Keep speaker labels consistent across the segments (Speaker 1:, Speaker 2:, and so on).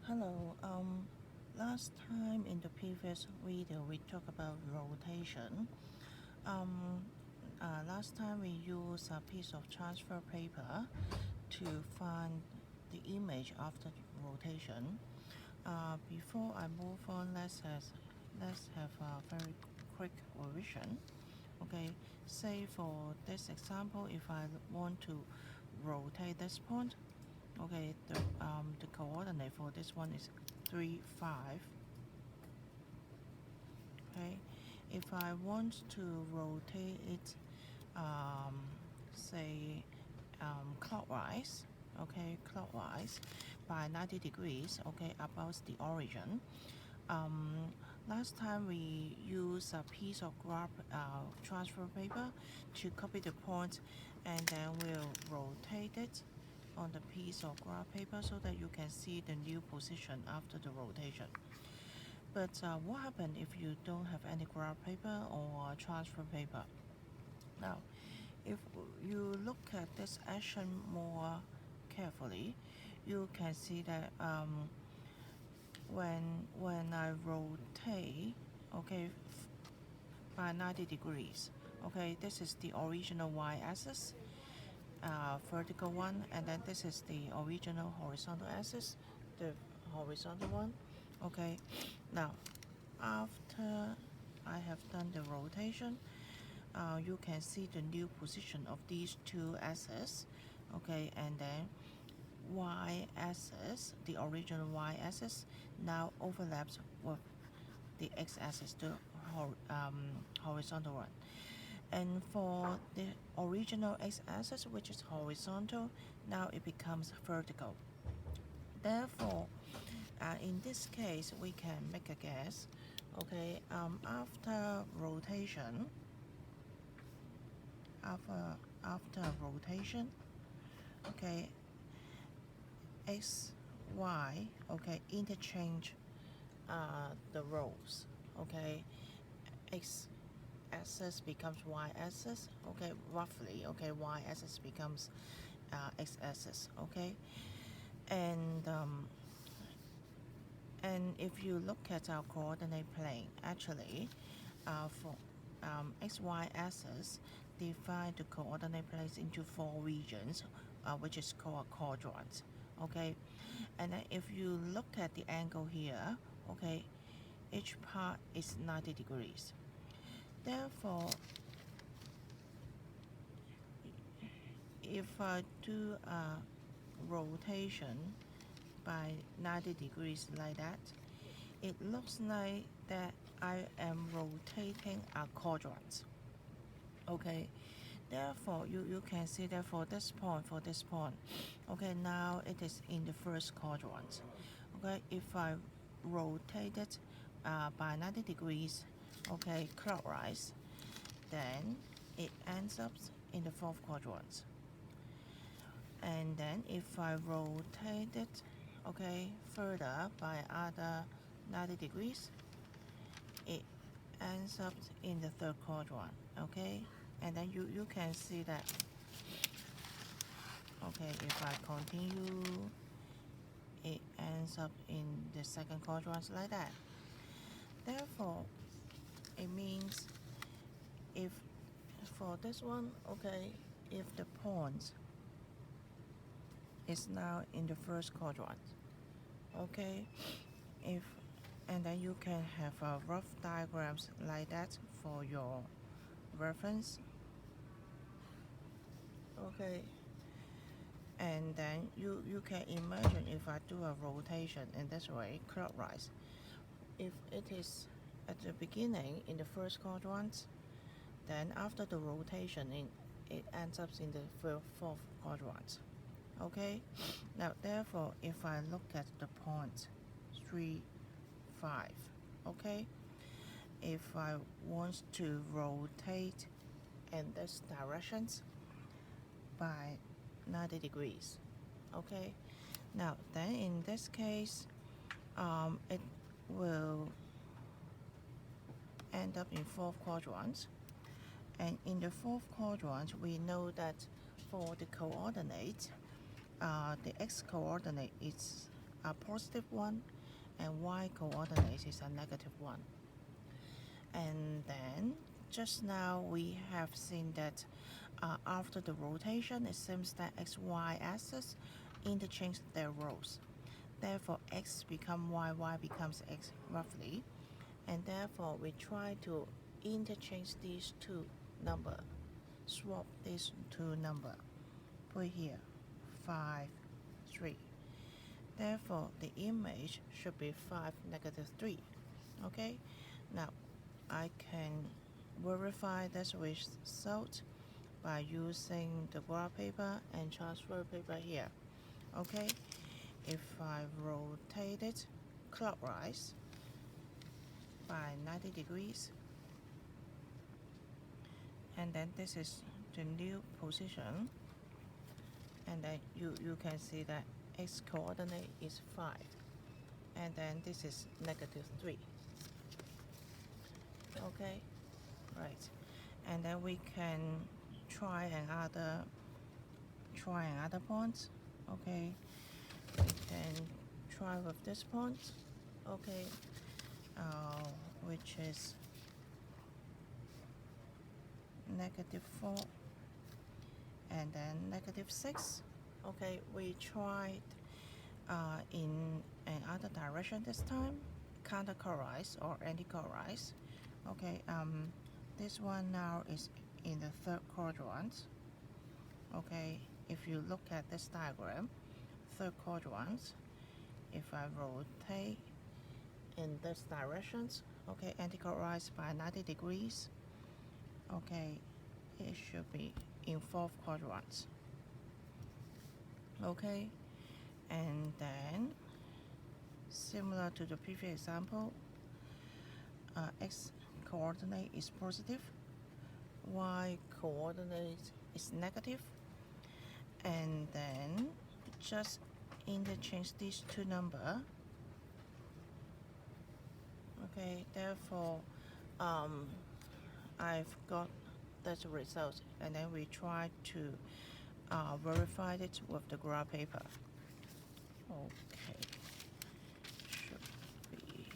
Speaker 1: Hello. Last time in the previous video we talked about rotation. Um, Last time we used a piece of transfer paper to find the image after rotation. Before I move on, let's have a very quick revision. Okay, say for this example, if I want to rotate this point, okay, the coordinate for this one is 3, 5. Okay, if I want to rotate it, um, say clockwise, okay, clockwise by 90 degrees, okay, about the origin. Um, Last time we used a piece of graph transfer paper to copy the point, and then we'll rotate it on the piece of graph paper so that you can see the new position after the rotation. But what happens if you don't have any graph paper or transfer paper? Now, if you look at this action more carefully, you can see that when I rotate, okay, by 90 degrees, okay, this is the original y-axis, vertical one, and then this is the original horizontal axis, the horizontal one. Okay, now after I have done the rotation, you can see the new position of these two axes. Okay, and then y-axis, the original y-axis, now overlaps with the x-axis, the horizontal one. And for the original x-axis, which is horizontal, now it becomes vertical. Therefore, in this case, we can make a guess. Okay, after rotation, after rotation, okay, x, y, okay, interchange the roles. Okay, x axis becomes y axis. Okay, roughly. Okay, y axis becomes x axis. Okay, and if you look at our coordinate plane, actually, for xy axis, divide the coordinate planes into 4 regions, which is called quadrants. Okay, and then if you look at the angle here, okay, each part is 90 degrees. Therefore, if I do a rotation by 90 degrees like that, it looks like that I am rotating a quadrant. Okay, therefore you can see that for this point, okay, now it is in the first quadrant. Okay, if I rotate it by 90 degrees, okay, clockwise, then it ends up in the fourth quadrant. And then if I rotate it, okay, further by other 90 degrees, it ends up in the third quadrant. Okay, and then you can see that. Okay, if I continue, it ends up in the second quadrant like that. Therefore, it means if for this one, okay, if the point is now in the first quadrant, okay, if and then you can have rough diagrams like that for your reference. Okay, and then you can imagine if I do a rotation in this way clockwise, if it is at the beginning in the first quadrant, then after the rotation it ends up in the fourth quadrant. Okay, now therefore if I look at the point 3, 5, okay, if I want to rotate in this directions by 90 degrees, okay, now then in this case it will end up in fourth quadrant, and in the fourth quadrant we know that for the coordinate, the x coordinate is a positive one and y coordinate is a negative one. And then just now we have seen that after the rotation, it seems that xy axis interchange their roles. Therefore, x becomes y becomes x roughly, and therefore we try to interchange these two numbers, swap these two numbers, put here 5, 3. Therefore, the image should be 5, negative 3. Okay, now I can verify this result by using the graph paper and transfer paper here. Okay, if I rotate it clockwise by 90 degrees, and then this is the new position, and then you can see that x coordinate is 5, and then this is negative 3. Okay, right, and then we can try another point. Okay, we can try with this point. Okay, which is negative 4 and then negative 6. Okay, we tried in another direction this time, counterclockwise or anti-clockwise. Okay, this one now is in the third quadrant. Okay, if you look at this diagram, third quadrant, if I rotate in this direction, okay, anti-clockwise by 90 degrees, okay, it should be in fourth quadrant. Okay, and then similar to the previous example, x coordinate is positive, y coordinate is negative, and then just interchange these two numbers. Okay, therefore I've got that result, and then we try to verify it with the graph paper. Okay, should be,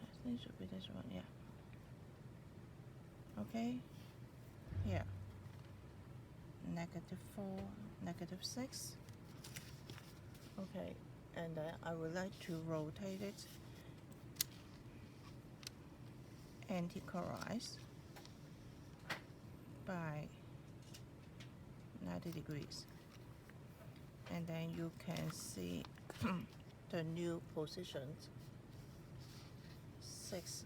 Speaker 1: I think it should be this one, yeah. Okay, here, negative 4, negative 6. Okay, and I would like to rotate it anti-clockwise by 90 degrees, and then you can see the new positions, 6,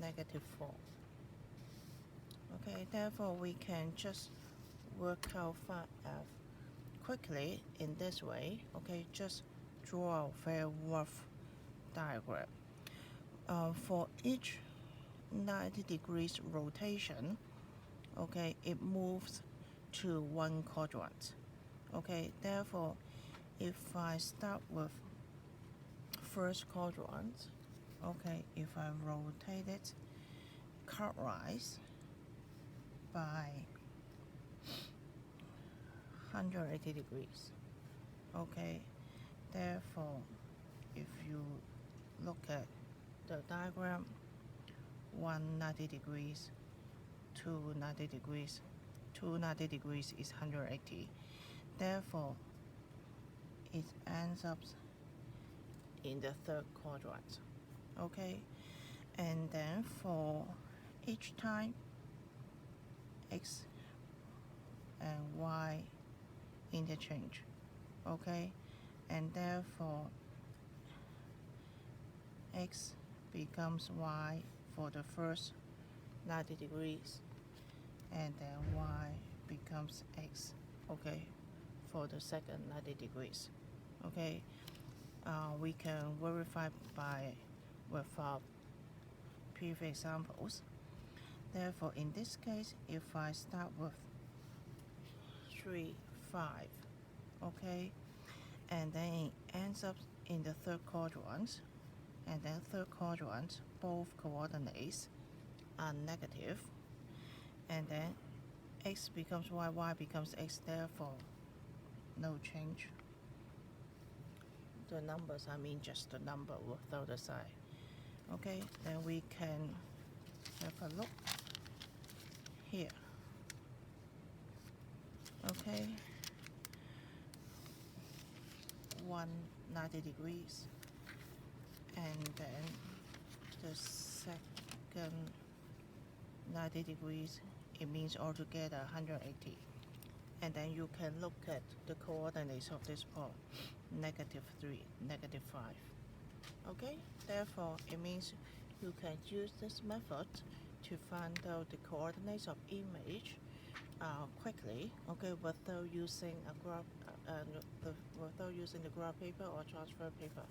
Speaker 1: negative 4. Okay, therefore we can just work out quickly in this way. Okay, just draw a very rough diagram. For each 90 degrees rotation, okay, it moves to one quadrant. Okay, therefore if I start with first quadrant, okay, if I rotate it clockwise by 180 degrees, okay, therefore if you look at the diagram, 190 degrees, 290 degrees, 290 degrees is 180. Therefore, it ends up in the third quadrant. Okay, and then for each time x and y interchange. Okay, and therefore x becomes y for the first 90 degrees, and then y becomes x, okay, for the second 90 degrees. Okay, we can verify with our previous examples. Therefore, in this case, if I start with 3, 5, okay, and then it ends up in the third quadrant, and then third quadrant, both coordinates are negative, and then x becomes y, y becomes x, therefore no change. The numbers, I mean just the number without the sign. Okay, then we can have a look here. Okay, 190 degrees, and then the second 90 degrees, it means altogether 180. And then you can look at the coordinates of this point, -3, -5. Okay, therefore it means you can use this method to find out the coordinates of image quickly, okay, without using a graph, without using the graph paper or transfer paper.